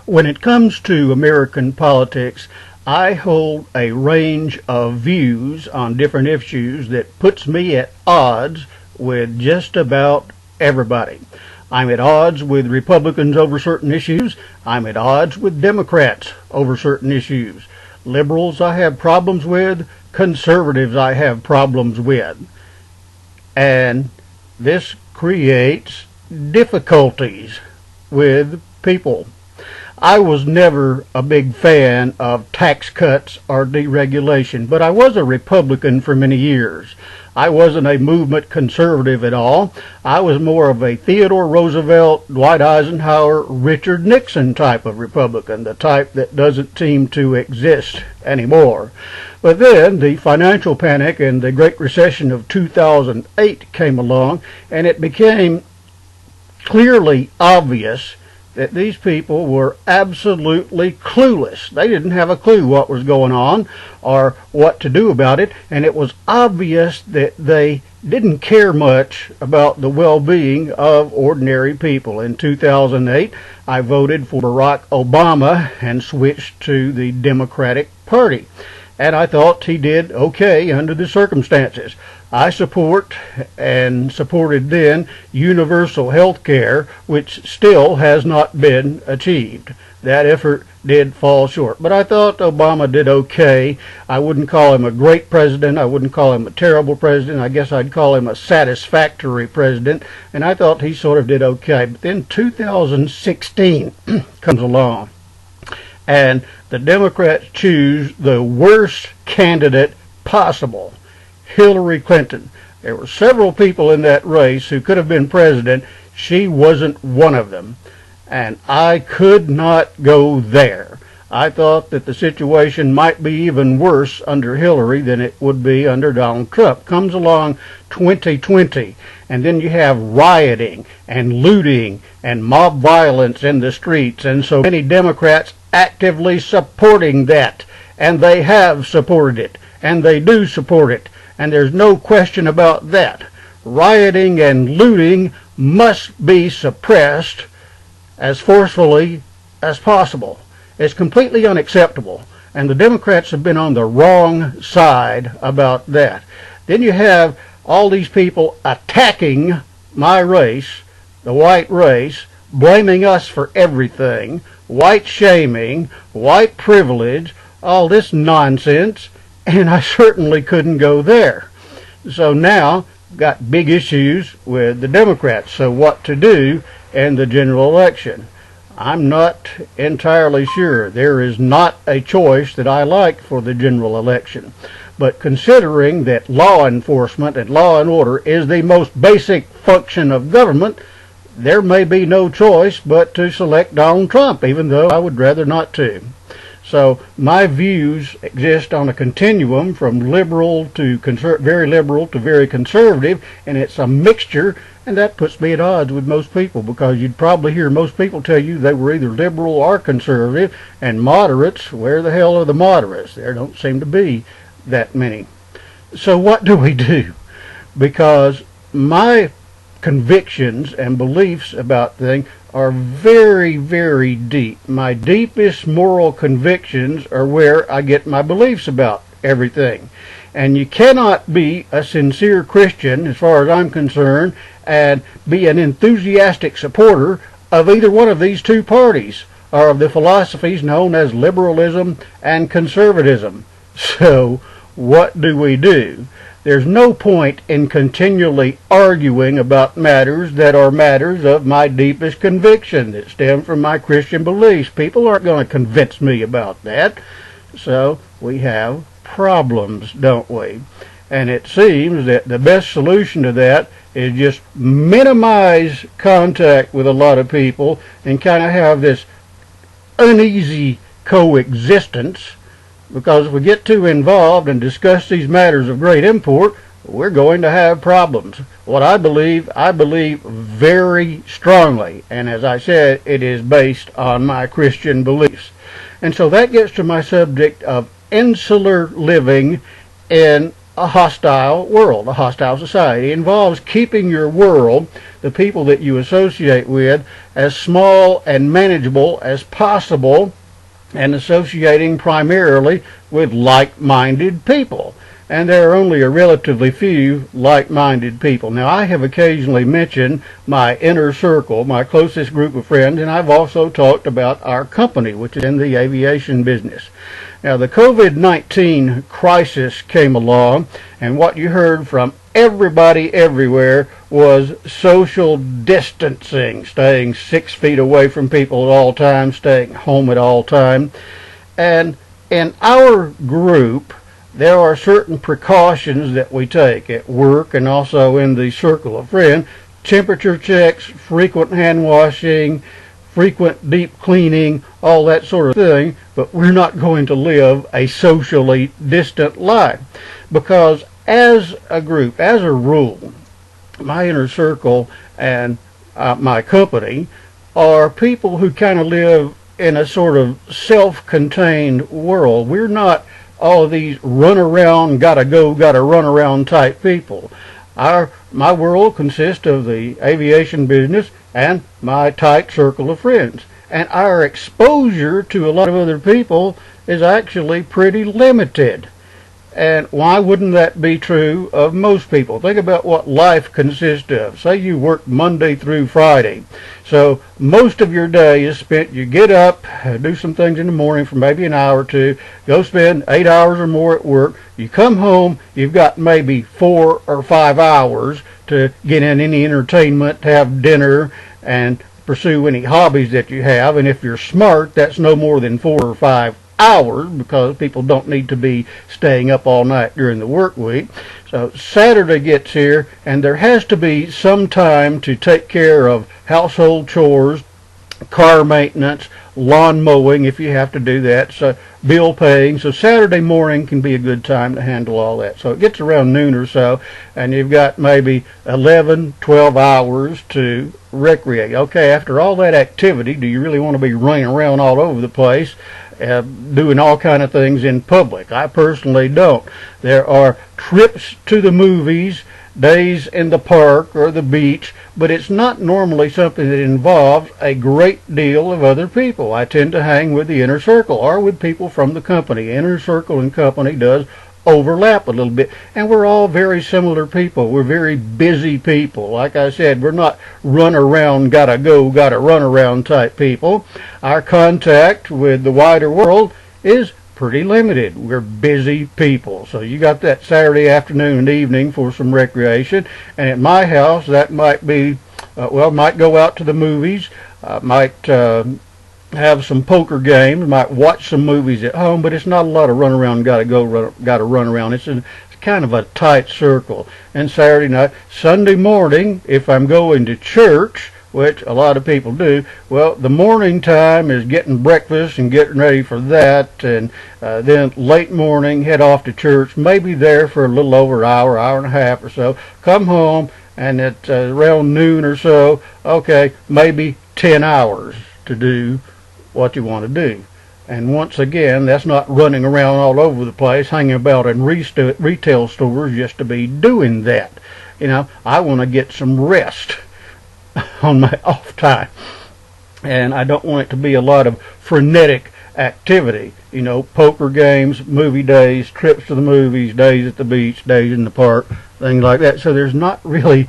When it comes to American politics, I hold a range of views on different issues that puts me at odds with just about everybody. I'm at odds with Republicans over certain issues. I'm at odds with Democrats over certain issues. Liberals I have problems with. Conservatives I have problems with. And this creates difficulties with people. I was never a big fan of tax cuts or deregulation, but I was a Republican for many years. I wasn't a movement conservative at all. I was more of a Theodore Roosevelt, Dwight Eisenhower, Richard Nixon type of Republican, the type that doesn't seem to exist anymore. But then the financial panic and the Great Recession of 2008 came along, and it became clearly obvious that these people were absolutely clueless. They didn't have a clue what was going on or what to do about it, and it was obvious that they didn't care much about the well-being of ordinary people. In 2008, I voted for Barack Obama and switched to the Democratic Party, and I thought he did okay under the circumstances. I support and supported then universal health care, which still has not been achieved. That effort did fall short. But I thought Obama did okay. I wouldn't call him a great president. I wouldn't call him a terrible president. I guess I'd call him a satisfactory president. And I thought he sort of did okay. But then 2016 comes along, and the Democrats choose the worst candidate possible, Hillary Clinton. There were several people in that race who could have been president. She wasn't one of them. And I could not go there. I thought that the situation might be even worse under Hillary than it would be under Donald Trump. Comes along 2020, and then you have rioting and looting and mob violence in the streets, and so many Democrats actively supporting that. And they have supported it, and they do support it. And there's no question about that. Rioting and looting must be suppressed as forcefully as possible. It's completely unacceptable, and the Democrats have been on the wrong side about that. Then you have all these people attacking my race, the white race, blaming us for everything, white shaming, white privilege, all this nonsense, and I certainly couldn't go there. So now, got big issues with the Democrats. So what to do in the general election? I'm not entirely sure. There is not a choice that I like for the general election. But considering that law enforcement and law and order is the most basic function of government, there may be no choice but to select Donald Trump, even though I would rather not to. So my views exist on a continuum from liberal to very liberal to very conservative, and it's a mixture, and that puts me at odds with most people, because you'd probably hear most people tell you they were either liberal or conservative, and moderates, where the hell are the moderates? There don't seem to be that many. So what do we do? Because my convictions and beliefs about things are very, very deep. My deepest moral convictions are where I get my beliefs about everything. And you cannot be a sincere Christian, as far as I'm concerned, and be an enthusiastic supporter of either one of these two parties, or of the philosophies known as liberalism and conservatism. So, what do we do? There's no point in continually arguing about matters that are matters of my deepest conviction that stem from my Christian beliefs. People aren't going to convince me about that. So we have problems, don't we? And it seems that the best solution to that is just minimize contact with a lot of people and kind of have this uneasy coexistence. Because if we get too involved and discuss these matters of great import, we're going to have problems. What I believe very strongly. And as I said, it is based on my Christian beliefs. And so that gets to my subject of insular living in a hostile world, a hostile society. It involves keeping your world, the people that you associate with, as small and manageable as possible, and associating primarily with like-minded people. And there are only a relatively few like-minded people. Now, I have occasionally mentioned my inner circle, my closest group of friends, and I've also talked about our company, which is in the aviation business. Now, the COVID-19 crisis came along, and what you heard from everybody everywhere was social distancing, staying 6 feet away from people at all times, staying home at all times. And in our group, there are certain precautions that we take at work and also in the circle of friends. Temperature checks, frequent hand washing, frequent deep cleaning, all that sort of thing, but we're not going to live a socially distant life. Because as a group, as a rule, my inner circle and my company are people who kind of live in a sort of self-contained world. We're not all of these run around, gotta go, gotta run around type people. My world consists of the aviation business and my tight circle of friends. And our exposure to a lot of other people is actually pretty limited. And why wouldn't that be true of most people? Think about what life consists of. Say you work Monday through Friday. So most of your day is spent, you get up, do some things in the morning for maybe an hour or two, go spend 8 hours or more at work. You come home, you've got maybe 4 or 5 hours to get in any entertainment, to have dinner, and pursue any hobbies that you have. And if you're smart, that's no more than 4 or 5 hours, because people don't need to be staying up all night during the work week. So Saturday gets here, and there has to be some time to take care of household chores, car maintenance, lawn mowing if you have to do that, so bill paying. So Saturday morning can be a good time to handle all that. So it gets around noon or so, and you've got maybe 11, 12 hours to recreate. Okay, after all that activity, do you really want to be running around all over the place doing all kind of things in public? I personally don't. There are trips to the movies, days in the park or the beach, but it's not normally something that involves a great deal of other people. I tend to hang with the inner circle or with people from the company. Inner circle and company does overlap a little bit, and we're all very similar people. We're very busy people. Like I said, we're not run around, gotta go, gotta run around type people. Our contact with the wider world is pretty limited. We're busy people. So you got that Saturday afternoon and evening for some recreation, and at my house that might be, might go out to the movies, might have some poker games, might watch some movies at home, but it's not a lot of run around, gotta run around. It's kind of a tight circle. And Saturday night, Sunday morning, if I'm going to church, which a lot of people do, well, the morning time is getting breakfast and getting ready for that, and then late morning, head off to church, maybe there for a little over an hour, hour and a half or so, come home, and at around noon or so, okay, maybe 10 hours to do what you want to do. And once again, that's not running around all over the place, hanging about in retail stores just to be doing that. You know, I want to get some rest on my off time, and I don't want it to be a lot of frenetic activity. You know, poker games, movie days, trips to the movies, days at the beach, days in the park, things like that. So there's not really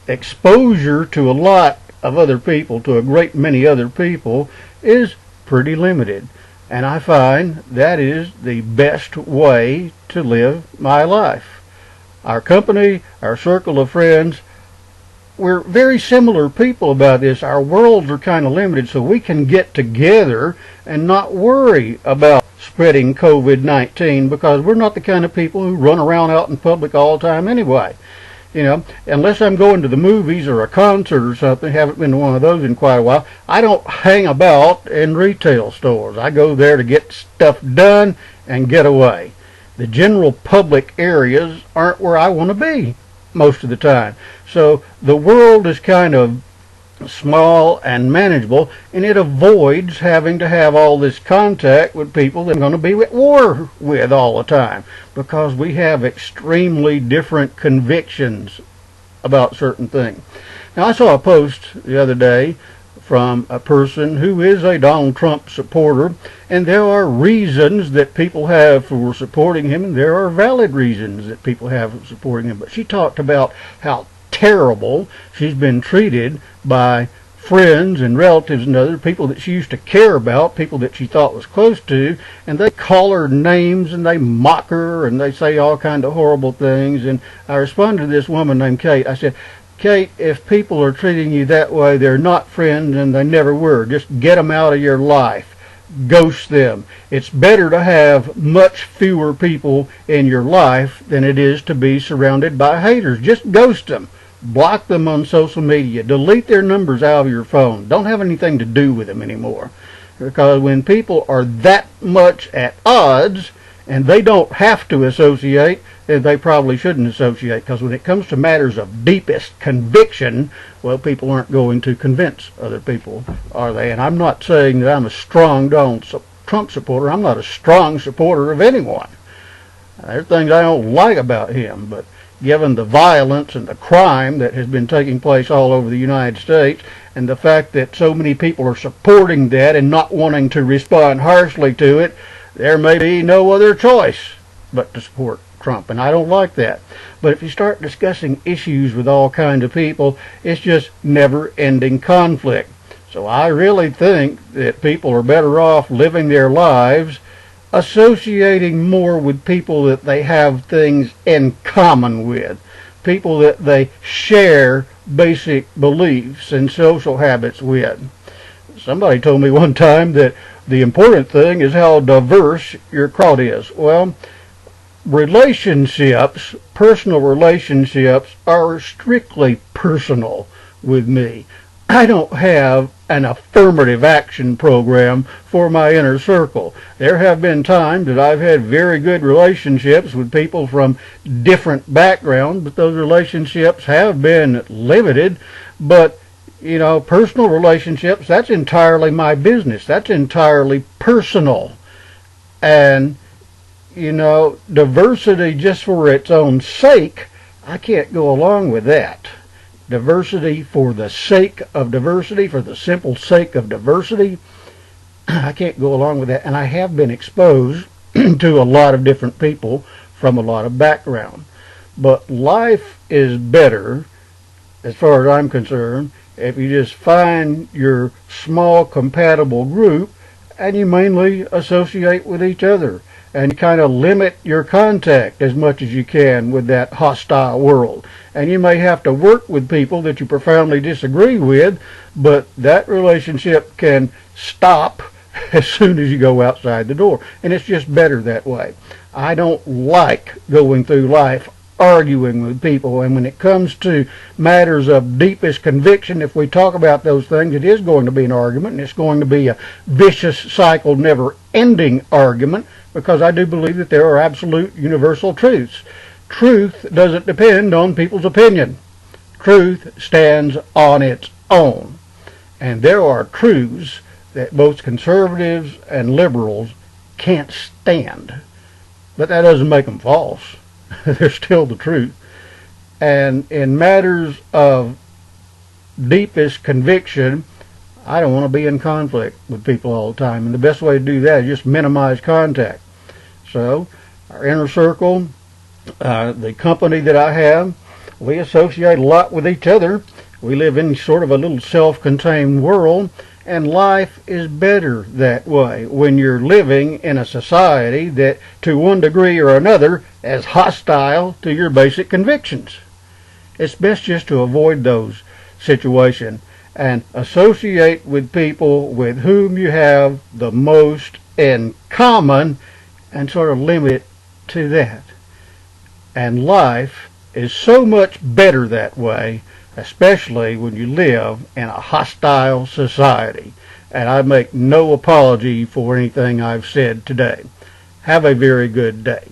exposure to a lot of other people, to a great many other people, is pretty limited. And I find that is the best way to live my life. Our company, our circle of friends, we're very similar people about this. Our worlds are kind of limited, so we can get together and not worry about spreading COVID-19, because we're not the kind of people who run around out in public all the time anyway. You know, unless I'm going to the movies or a concert or something, haven't been to one of those in quite a while, I don't hang about in retail stores. I go there to get stuff done and get away. The general public areas aren't where I want to be most of the time. So the world is kind of small and manageable, and it avoids having to have all this contact with people that are going to be at war with all the time, because we have extremely different convictions about certain things. Now, I saw a post the other day from a person who is a Donald Trump supporter, and there are reasons that people have for supporting him, and there are valid reasons that people have for supporting him. But she talked about how terrible she's been treated by friends and relatives and other people that she used to care about, people that she thought was close to, and they call her names and they mock her and they say all kinds of horrible things. And I responded to this woman named Kate. I said, Kate, if people are treating you that way, they're not friends and they never were. Just get them out of your life. Ghost them. It's better to have much fewer people in your life than it is to be surrounded by haters. Just ghost them. Block them on social media. Delete their numbers out of your phone. Don't have anything to do with them anymore. Because when people are that much at odds and they don't have to associate, then they probably shouldn't associate. Because when it comes to matters of deepest conviction, well, people aren't going to convince other people, are they? And I'm not saying that I'm a strong Donald Trump supporter. I'm not a strong supporter of anyone. There's things I don't like about him, but given the violence and the crime that has been taking place all over the United States, and the fact that so many people are supporting that and not wanting to respond harshly to it, there may be no other choice but to support Trump, and I don't like that. But if you start discussing issues with all kinds of people, it's just never-ending conflict. So I really think that people are better off living their lives associating more with people that they have things in common with, people that they share basic beliefs and social habits with. Somebody told me one time that the important thing is how diverse your crowd is. Well, relationships, personal relationships, are strictly personal with me. I don't have an affirmative action program for my inner circle. There have been times that I've had very good relationships with people from different backgrounds, but those relationships have been limited. But, you know, personal relationships, that's entirely my business. That's entirely personal. And, you know, diversity just for its own sake, I can't go along with that. Diversity for the sake of diversity, for the simple sake of diversity, I can't go along with that. And I have been exposed to a lot of different people from a lot of background. But life is better, as far as I'm concerned, if you just find your small compatible group and you mainly associate with each other and kind of limit your contact as much as you can with that hostile world. And you may have to work with people that you profoundly disagree with, but that relationship can stop as soon as you go outside the door. And it's just better that way. I don't like going through life arguing with people, and when it comes to matters of deepest conviction, if we talk about those things, it is going to be an argument, and it's going to be a vicious cycle, never-ending argument, because I do believe that there are absolute universal truths. Truth doesn't depend on people's opinion. Truth stands on its own. And there are truths that both conservatives and liberals can't stand. But that doesn't make them false. They're still the truth. And in matters of deepest conviction, I don't want to be in conflict with people all the time. And the best way to do that is just minimize contact. So, our inner circle, the company that I have, we associate a lot with each other. We live in sort of a little self-contained world, and life is better that way when you're living in a society that, to one degree or another, is hostile to your basic convictions. It's best just to avoid those situations and associate with people with whom you have the most in common and sort of limit it to that. And life is so much better that way, especially when you live in a hostile society. And I make no apology for anything I've said today. Have a very good day.